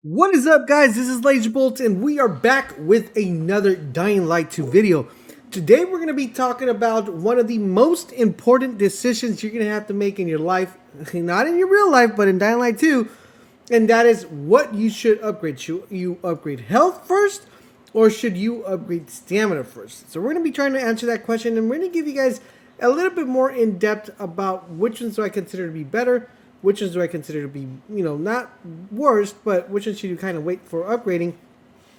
What is up, guys? This is LaserBolt, and we are back with another Dying Light 2 video. Today, we're going to be talking about one of the most important decisions you're going to have to make in your life, not in your real life, but in Dying Light 2, and that is what you should upgrade. Should you upgrade health first, or should you upgrade stamina first? So we're going to be trying to answer that question, and we're going to give you guys a little bit more in depth about which ones do I consider to be better, which ones do I consider to be, not worst, but which ones should you kind of wait for upgrading,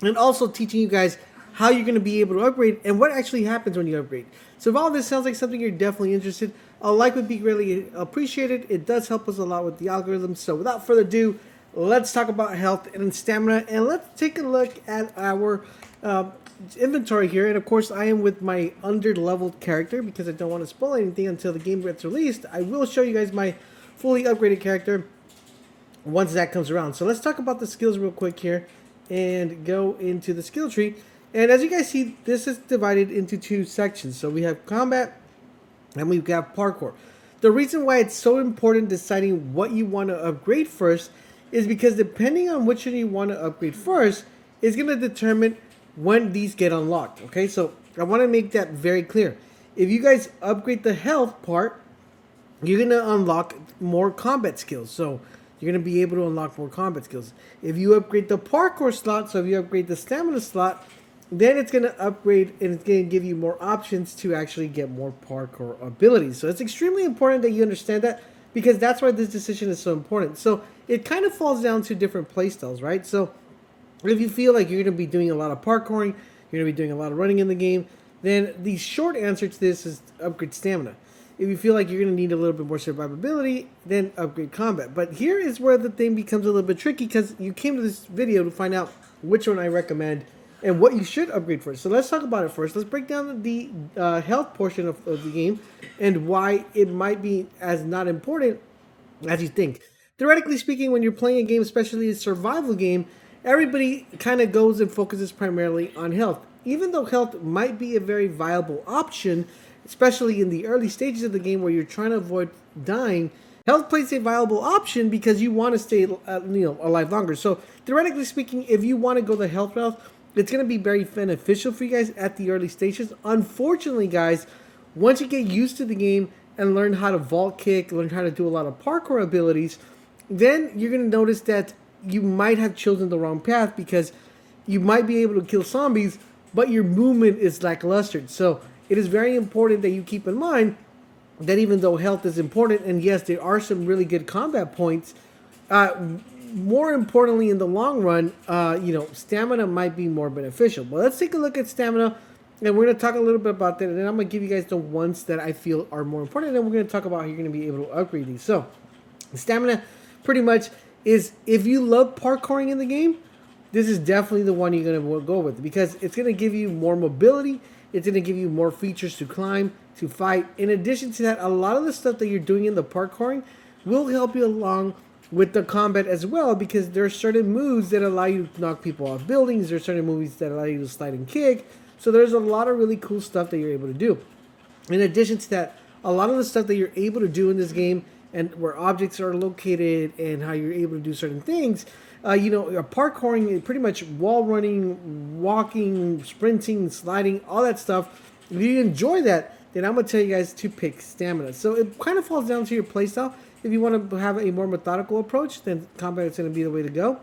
and also teaching you guys how you're going to be able to upgrade and what actually happens when you upgrade. So if all this sounds like something you're definitely interested, a like would be greatly appreciated. It does help us a lot with the algorithm. So without further ado, let's talk about health and stamina, and let's take a look at our inventory here. And of course, I am with my under-leveled character because I don't want to spoil anything until the game gets released. I will show you guys my fully upgraded character once that comes around. So let's talk about the skills real quick here and go into the skill tree. And as you guys see, this is divided into two sections. So we have combat and we've got parkour. The reason why it's so important deciding what you want to upgrade first is because depending on which one you want to upgrade first is going to determine when these get unlocked. Okay, so I want to make that very clear. If you guys upgrade the health part, you're going to unlock more combat skills. So you're going to be able to unlock more combat skills. If you upgrade the parkour slot, so if you upgrade the stamina slot, then it's going to upgrade and it's going to give you more options to actually get more parkour abilities. So it's extremely important that you understand that, because that's why this decision is so important. So it kind of falls down to different playstyles, right? So if you feel like you're going to be doing a lot of parkouring, you're going to be doing a lot of running in the game, then the short answer to this is upgrade stamina. If you feel like you're going to need a little bit more survivability, then upgrade combat. But here is where the thing becomes a little bit tricky, because you came to this video to find out which one I recommend and what you should upgrade first. So let's talk about it first. Let's break down the health portion of the game and why it might be as not important as you think. Theoretically speaking, when you're playing a game, especially a survival game, everybody kind of goes and focuses primarily on health. Even though health might be a very viable option, especially in the early stages of the game where you're trying to avoid dying, health plays a viable option because you want to stay alive longer. So theoretically speaking, if you want to go the health route, it's going to be very beneficial for you guys at the early stages. Unfortunately, guys, once you get used to the game and learn how to vault kick, learn how to do a lot of parkour abilities, then you're going to notice that you might have chosen the wrong path, because you might be able to kill zombies, but your movement is lackluster. So it is very important that you keep in mind that even though health is important, and yes, there are some really good combat points, more importantly, in the long run, stamina might be more beneficial. But let's take a look at stamina, and we're going to talk a little bit about that, and then I'm going to give you guys the ones that I feel are more important, and then we're going to talk about how you're going to be able to upgrade these. So, stamina pretty much is, if you love parkouring in the game, this is definitely the one you're going to go with, because it's going to give you more mobility, it's going to give you more features to climb, to fight. In addition to that, a lot of the stuff that you're doing in the parkouring will help you along with the combat as well, because there are certain moves that allow you to knock people off buildings. There are certain moves that allow you to slide and kick. So there's a lot of really cool stuff that you're able to do. In addition to that, a lot of the stuff that you're able to do in this game, and where objects are located and how you're able to do certain things, parkouring, pretty much wall running, walking, sprinting, sliding, all that stuff. If you enjoy that, then I'm going to tell you guys to pick stamina. So it kind of falls down to your playstyle. If you want to have a more methodical approach, then combat is going to be the way to go.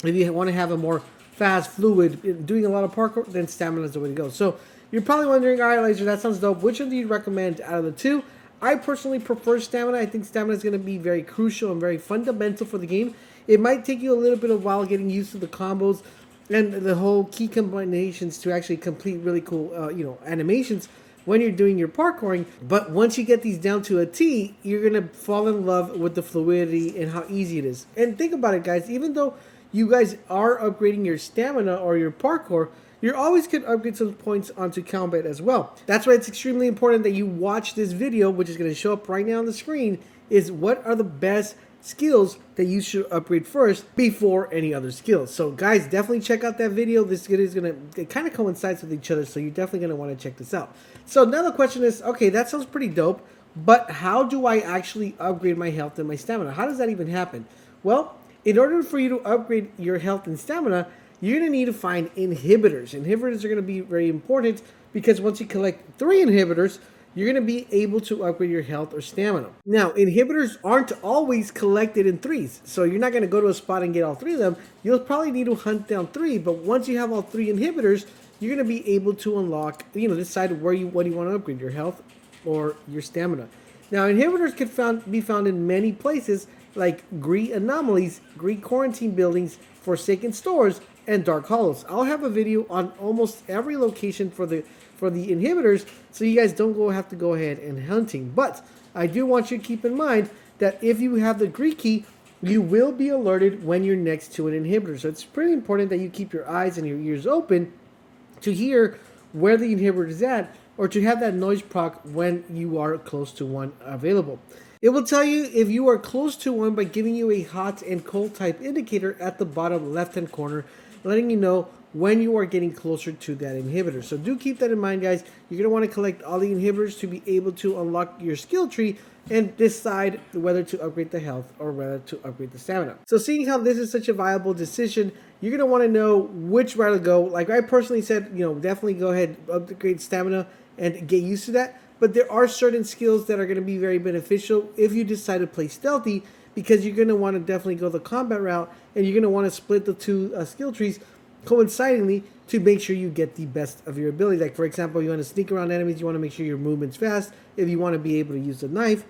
If you want to have a more fast, fluid, doing a lot of parkour, then stamina is the way to go. So you're probably wondering, all right, Laser, that sounds dope. Which one do you recommend out of the two? I personally prefer stamina. I think stamina is going to be very crucial and very fundamental for the game. It might take you a little bit of while getting used to the combos and the whole key combinations to actually complete really cool, animations when you're doing your parkouring. But once you get these down to a T, you're going to fall in love with the fluidity and how easy it is. And think about it, guys. Even though you guys are upgrading your stamina or your parkour, you're always going to upgrade some points onto combat as well. That's why it's extremely important that you watch this video, which is going to show up right now on the screen, is what are the best skills that you should upgrade first before any other skills. So guys, definitely check out that video. This video is it kind of coincides with each other, so you're definitely going to want to check this out. So now the question is, okay, that sounds pretty dope, but how do I actually upgrade my health and my stamina? How does that even happen? Well, In order for you to upgrade your health and stamina, you're going to need to find inhibitors. Inhibitors are going to be very important because once you collect 3 inhibitors, you're going to be able to upgrade your health or stamina. Now, inhibitors aren't always collected in threes, so you're not going to go to a spot and get all 3 of them. You'll probably need to hunt down 3, but once you have all 3 inhibitors, you're going to be able to unlock, decide what you want to upgrade, your health or your stamina. Now, inhibitors can be found in many places like Gree anomalies, Gree quarantine buildings, Forsaken stores, and Dark Hollows. I'll have a video on almost every location for the inhibitors, so you guys don't have to go ahead and hunting. But I do want you to keep in mind that if you have the Gree key, you will be alerted when you're next to an inhibitor. So it's pretty important that you keep your eyes and your ears open to hear where the inhibitor is at, or to have that noise proc when you are close to one available. It will tell you if you are close to one by giving you a hot and cold type indicator at the bottom left hand corner, letting you know when you are getting closer to that inhibitor. So do keep that in mind, guys. You're going to want to collect all the inhibitors to be able to unlock your skill tree and decide whether to upgrade the health or whether to upgrade the stamina. So seeing how this is such a viable decision, you're going to want to know which route to go. Like I personally said, definitely go ahead, upgrade stamina and get used to that. But there are certain skills that are going to be very beneficial if you decide to play stealthy, because you're going to want to definitely go the combat route, and you're going to want to split the 2 skill trees coincidingly to make sure you get the best of your ability. Like for example, you want to sneak around enemies, you want to make sure your movement's fast. If you want to be able to use the knife,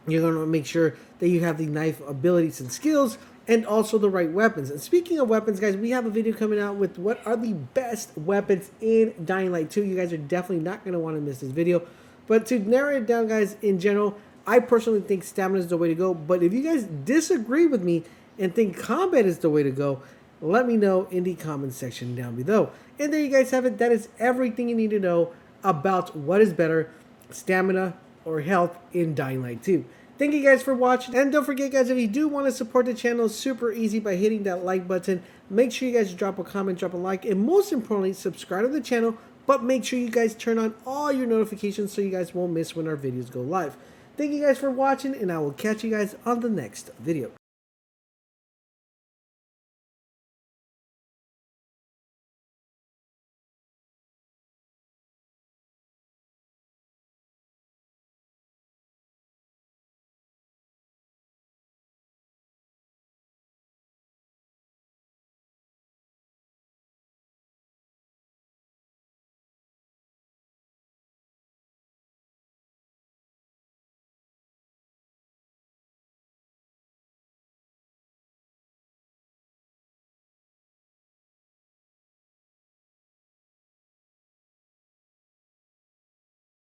you're going to make sure that you have the knife abilities and skills, and also the right weapons. And speaking of weapons, guys, we have a video coming out with what are the best weapons in Dying Light 2. You guys are definitely not going to want to miss this video. But to narrow it down, guys, in general, I personally think stamina is the way to go. But if you guys disagree with me and think combat is the way to go, let me know in the comment section down below. And there you guys have it. That is everything you need to know about what is better, stamina or health in Dying Light 2. Thank you guys for watching. And don't forget, guys, if you do want to support the channel, it's super easy by hitting that like button. Make sure you guys drop a comment, drop a like, and most importantly, subscribe to the channel. But make sure you guys turn on all your notifications so you guys won't miss when our videos go live. Thank you guys for watching, and I will catch you guys on the next video.